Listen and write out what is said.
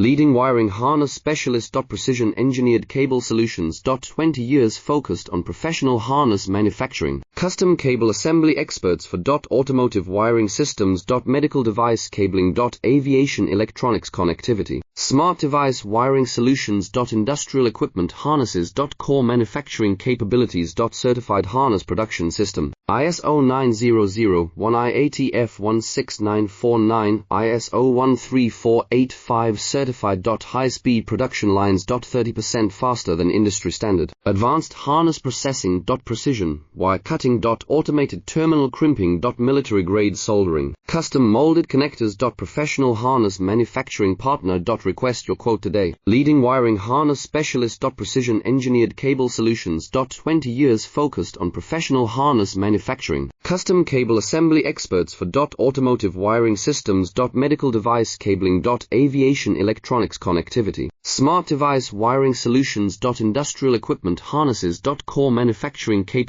Leading wiring harness specialist. Precision engineered cable solutions. 20 years focused on professional harness manufacturing. Custom cable assembly experts for automotive wiring systems. Medical device cabling. Aviation electronics connectivity. Smart device wiring solutions. Industrial equipment harnesses. Core manufacturing capabilities. Certified harness production system. ISO 9001 IATF 16949, ISO 13485 certified. High-speed production lines. 30% faster than industry standard. Advanced harness processing. Precision wire cutting. Automated terminal crimping. Military grade soldering. Custom molded connectors. Professional harness manufacturing partner. Request your quote today. Leading wiring harness specialist. Precision engineered cable solutions. 20 years focused on professional harness manufacturing. Custom cable assembly experts for automotive wiring systems. Medical device cabling. Aviation electronics connectivity. Smart device wiring solutions. Industrial equipment harnesses. Core manufacturing capabilities.